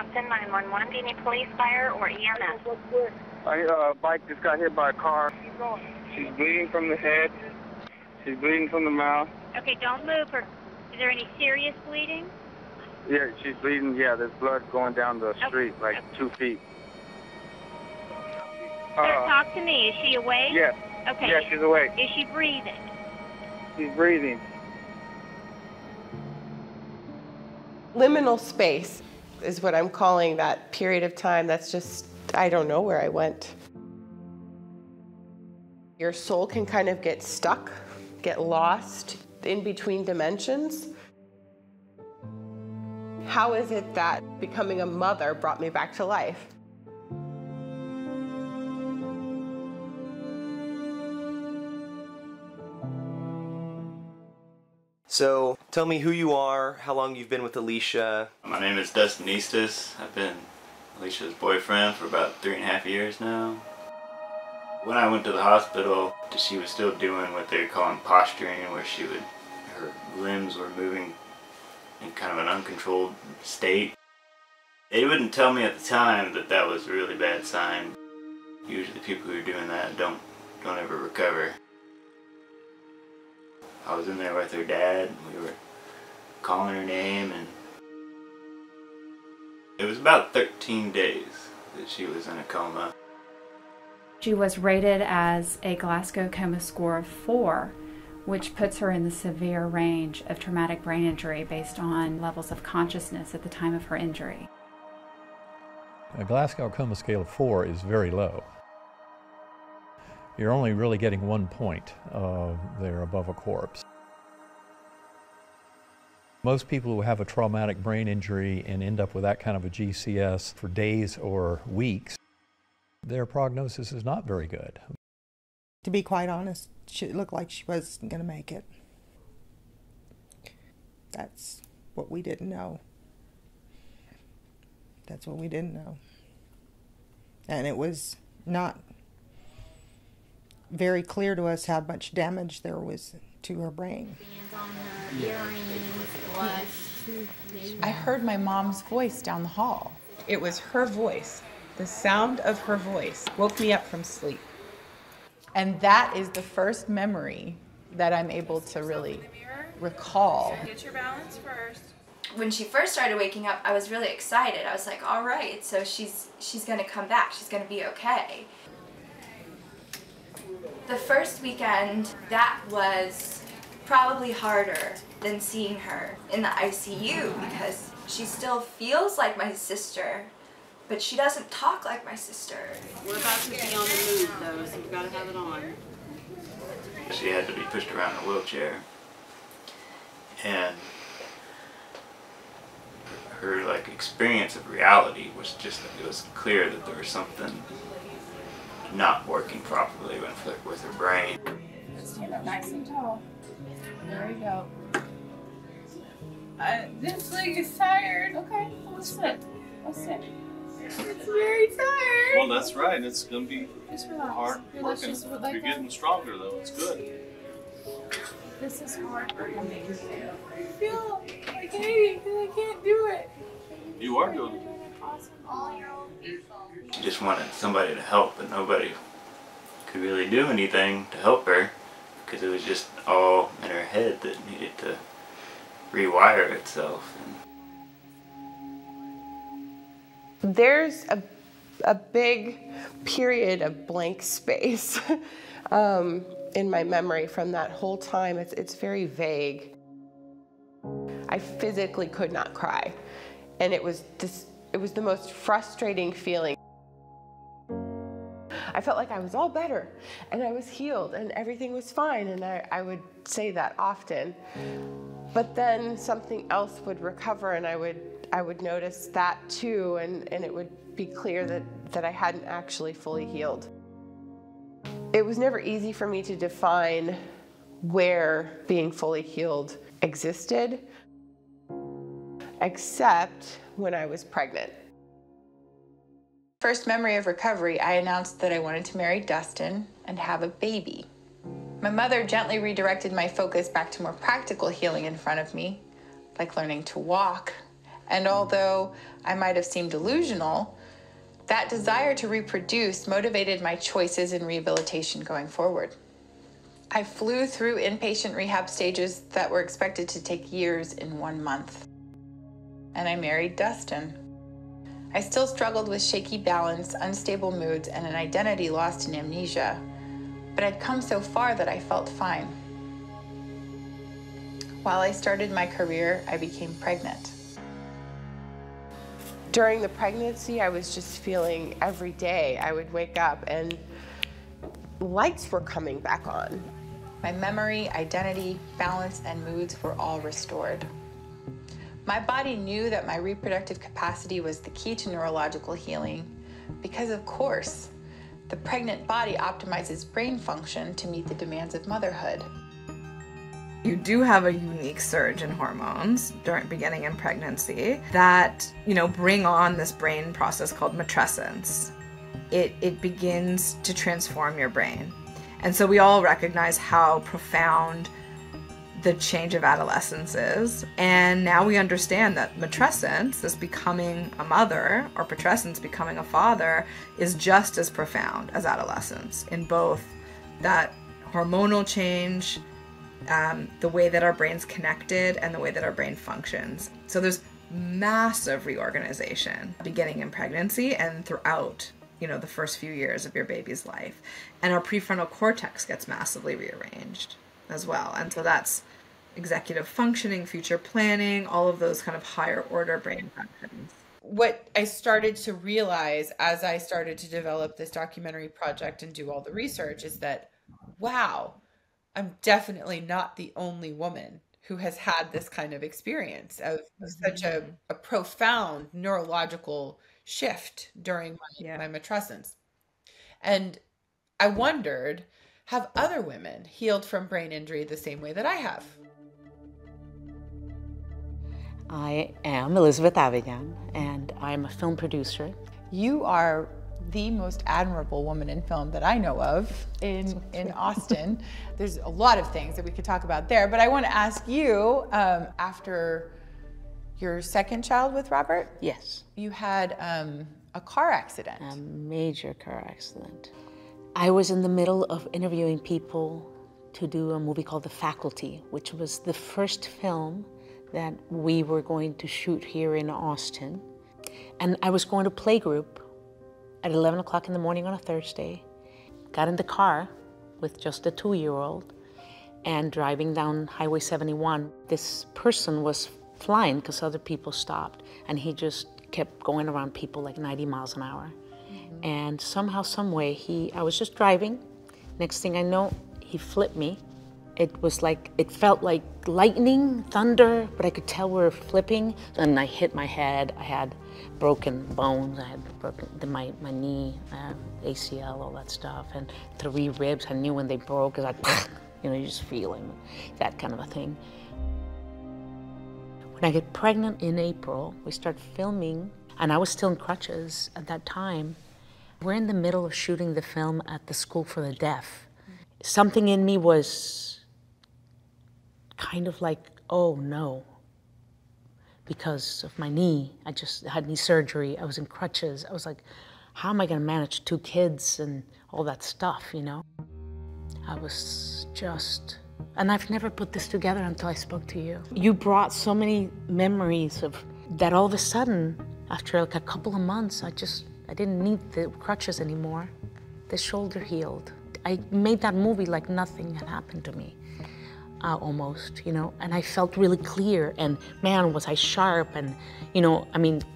Austin 911. Do you need police, fire, or EMS? Bike just got hit by a car. She's bleeding from the head. She's bleeding from the mouth. Okay, don't move her. Is there any serious bleeding? Yeah, she's bleeding. Yeah, there's blood going down the street, like 2 feet. Sir, talk to me. Is she awake? Yes. Okay. Yeah, she's awake. Is she breathing? She's breathing. Liminal space is what I'm calling that period of time that's just, I don't know where I went. Your soul can kind of get stuck, get lost in between dimensions. How is it that becoming a mother brought me back to life? So, tell me who you are, how long you've been with Alicia. My name is Dustin Eastis. I've been Alicia's boyfriend for about 3.5 years now. When I went to the hospital, she was still doing what they're calling posturing, where her limbs were moving in kind of an uncontrolled state. They wouldn't tell me at the time that that was a really bad sign. Usually people who are doing that don't ever recover. I was in there with her dad, and we were calling her name, and it was about 13 days that she was in a coma. She was rated as a Glasgow Coma score of 4, which puts her in the severe range of traumatic brain injury based on levels of consciousness at the time of her injury. A Glasgow Coma scale of 4 is very low. You're only really getting 1 point there above a corpse. Most people who have a traumatic brain injury and end up with that kind of a GCS for days or weeks, their prognosis is not very good. To be quite honest, it looked like she wasn't going to make it. That's what we didn't know. That's what we didn't know. And it was not very clear to us how much damage there was to her brain. I heard my mom's voice down the hall. It was her voice. The sound of her voice woke me up from sleep. And that is the first memory that I'm able to really recall. Get your balance first. When she first started waking up, I was really excited. I was like, all right, so she's gonna come back. She's gonna be okay. The first weekend, that was probably harder than seeing her in the ICU because she still feels like my sister, but she doesn't talk like my sister. We're about to be on the move though, so we've got to have it on. She had to be pushed around in a wheelchair, and her experience of reality was just, it was clear that there was something not working properly with her brain. Stand up nice and tall. There we go. This leg is tired. Okay, let's sit. Let's sit. It's very tired. Well, that's right. It's going to be hard Relax. working. Just like You're that. getting stronger, though. It's good. This is hard for me. I feel like hating because I can't do it. You are doing it. She just wanted somebody to help, but nobody could really do anything to help her because it was just all in her head that needed to rewire itself. There's a big period of blank space in my memory from that whole time. It's very vague. I physically could not cry, and it was the most frustrating feeling. I felt like I was all better and I was healed and everything was fine, and I would say that often. But then something else would recover and I would notice that too, and it would be clear that I hadn't actually fully healed. It was never easy for me to define where being fully healed existed, except when I was pregnant. First memory of recovery, I announced that I wanted to marry Dustin and have a baby. My mother gently redirected my focus back to more practical healing in front of me, like learning to walk And although I might have seemed delusional, that desire to reproduce motivated my choices in rehabilitation going forward. I flew through inpatient rehab stages that were expected to take years in 1 month. And I married Dustin. I still struggled with shaky balance, unstable moods, and an identity lost in amnesia. But I'd come so far that I felt fine. While I started my career, I became pregnant. During the pregnancy, I was just feeling every day I would wake up and lights were coming back on. My memory, identity, balance, and moods were all restored. My body knew that my reproductive capacity was the key to neurological healing because, of course, the pregnant body optimizes brain function to meet the demands of motherhood. You do have a unique surge in hormones during beginning in pregnancy that, bring on this brain process called matrescence. It begins to transform your brain. And so we all recognize how profound the change of adolescence is. And now we understand that matrescence, this becoming a mother, or putrescence, becoming a father, is just as profound as adolescence in both that hormonal change, the way that our brain's connected, and the way that our brain functions. So there's massive reorganization beginning in pregnancy and throughout the first few years of your baby's life. And our prefrontal cortex gets massively rearranged as well. And so that's executive functioning, future planning, all of those kind of higher order brain functions. What I started to realize as I started to develop this documentary project and do all the research is that, wow, I'm definitely not the only woman who has had this kind of experience of such a profound neurological shift during my matrescence. And I wondered, have other women healed from brain injury the same way that I have? I am Elizabeth Avigan, and I'm a film producer. You are the most admirable woman in film that I know of in Austin. There's a lot of things that we could talk about there, but I want to ask you, after your second child with Robert? Yes. You had a car accident. A major car accident. I was in the middle of interviewing people to do a movie called The Faculty, which was the first film that we were going to shoot here in Austin. And I was going to playgroup at 11 o'clock in the morning on a Thursday. Got in the car with just a 2-year-old and driving down Highway 71. This person was flying because other people stopped, and he just kept going around people like 90 miles an hour. Mm-hmm. And somehow, some way, I was just driving. Next thing I know, he flipped me. It felt like lightning, thunder, but I could tell we were flipping. And I hit my head. I had broken bones. I had broken my knee, ACL, all that stuff, and 3 ribs. I knew when they broke, because you just feel them, that kind of a thing. When I get pregnant in April, we start filming, and I was still in crutches at that time. We're in the middle of shooting the film at the School for the Deaf. Something in me was kind of like, oh no, because of my knee. I just had knee surgery. I was in crutches. I was like, how am I going to manage 2 kids and all that stuff, I was just, and I've never put this together until I spoke to you. You brought so many memories of that. All of a sudden, after like a couple of months, I didn't need the crutches anymore. The shoulder healed. I made that movie like nothing had happened to me. Almost, and I felt really clear, and man, was I sharp, and,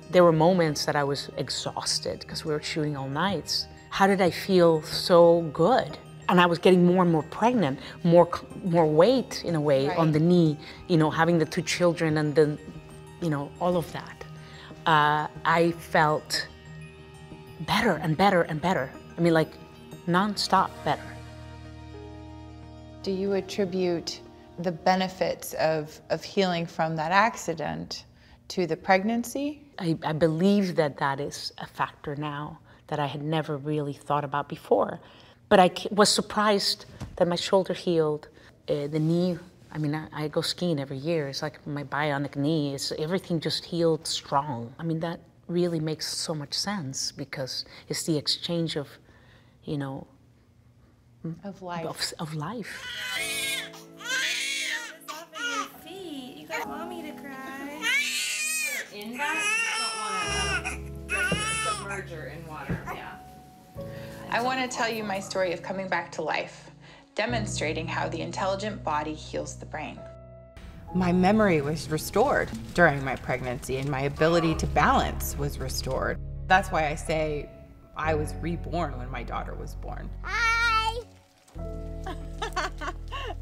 there were moments that I was exhausted because we were shooting all nights. How did I feel so good? And I was getting more and more pregnant, more weight, in a way, right, on the knee, having the 2 children and the, all of that. I felt better and better and better. Like nonstop better. Do you attribute the benefits of healing from that accident to the pregnancy? I believe that is a factor now that I had never really thought about before. But I was surprised that my shoulder healed, the knee I mean, I go skiing every year. It's like my bionic knee. Everything just healed strong. I mean, that really makes so much sense because it's the exchange of, you know, of life. Of life. You got mommy to cry. In that, you don't want to submerge her in water. Yeah. I want to tell you my story of coming back to life, demonstrating how the intelligent body heals the brain. My memory was restored during my pregnancy, and my ability to balance was restored. That's why I say I was reborn when my daughter was born. Hi!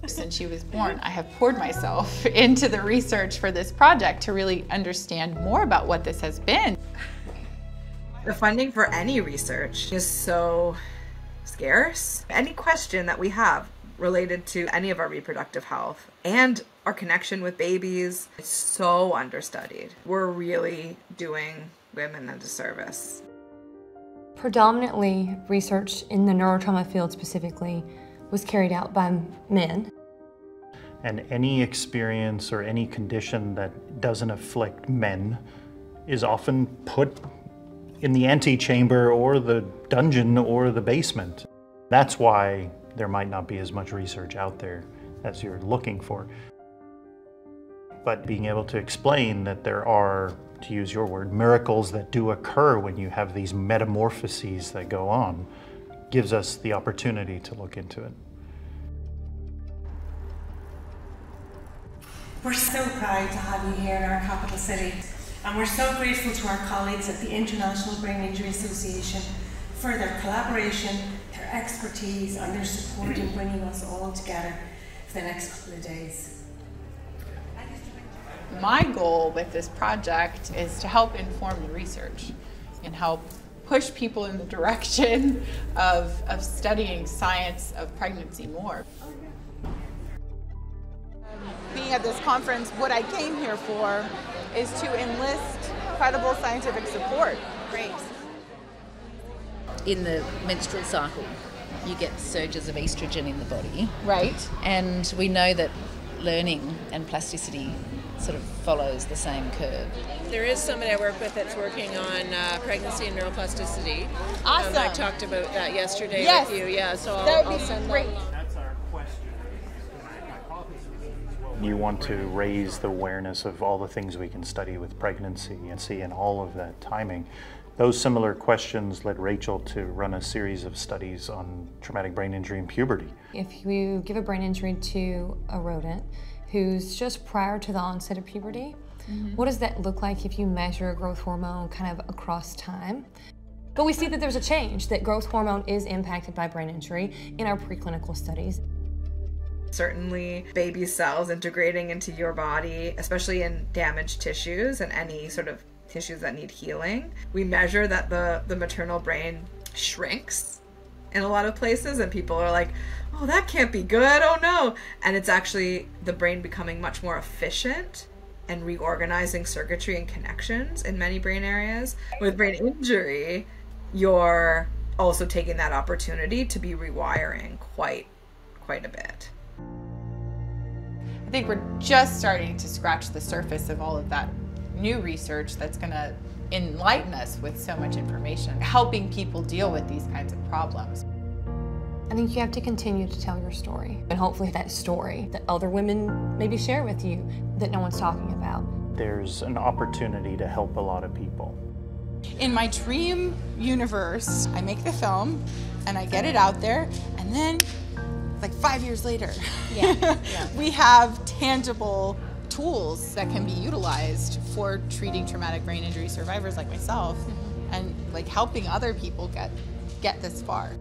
Since she was born, I have poured myself into the research for this project to really understand more about what this has been. The funding for any research is so scarce. Any question that we have related to any of our reproductive health and our connection with babies is so understudied. We're really doing women a disservice. Predominantly, research in the neurotrauma field specifically was carried out by men. And any experience or any condition that doesn't afflict men is often put in the antechamber or the dungeon or the basement. That's why there might not be as much research out there as you're looking for. But being able to explain that there are, to use your word, miracles that do occur when you have these metamorphoses that go on, gives us the opportunity to look into it. We're so proud to have you here in our capital city, and we're so grateful to our colleagues at the International Brain Injury Association for their collaboration, their expertise and their support in bringing us all together for the next couple of days. My goal with this project is to help inform the research and help push people in the direction of studying science of pregnancy more. Being at this conference, what I came here for is to enlist credible scientific support. Great. In the menstrual cycle, you get surges of estrogen in the body. Right. And we know that learning and plasticity sort of follows the same curve. There is somebody I work with that's working on pregnancy and neuroplasticity. Awesome. I talked about that yesterday yes. with you. Yeah, so I'll send great. that. You want to raise the awareness of all the things we can study with pregnancy and see in all of that timing. Those similar questions led Rachel to run a series of studies on traumatic brain injury and puberty. If you give a brain injury to a rodent who's just prior to the onset of puberty, what does that look like if you measure growth hormone kind of across time? But we see that there's a change, that growth hormone is impacted by brain injury in our preclinical studies. Certainly baby cells integrating into your body, especially in damaged tissues and any sort of tissues that need healing. We measure that the maternal brain shrinks in a lot of places, and people are like, oh, that can't be good, oh no. And it's actually the brain becoming much more efficient and reorganizing circuitry and connections in many brain areas. With brain injury, you're also taking that opportunity to be rewiring quite a bit. I think we're just starting to scratch the surface of all of that new research that's going to enlighten us with so much information, helping people deal with these kinds of problems. I think you have to continue to tell your story, and hopefully that story that other women maybe share with you that no one's talking about. There's an opportunity to help a lot of people. In my dream universe, I make the film and I get it out there, and then like 5 years later, we have tangible tools that can be utilized for treating traumatic brain injury survivors like myself and like helping other people get this far.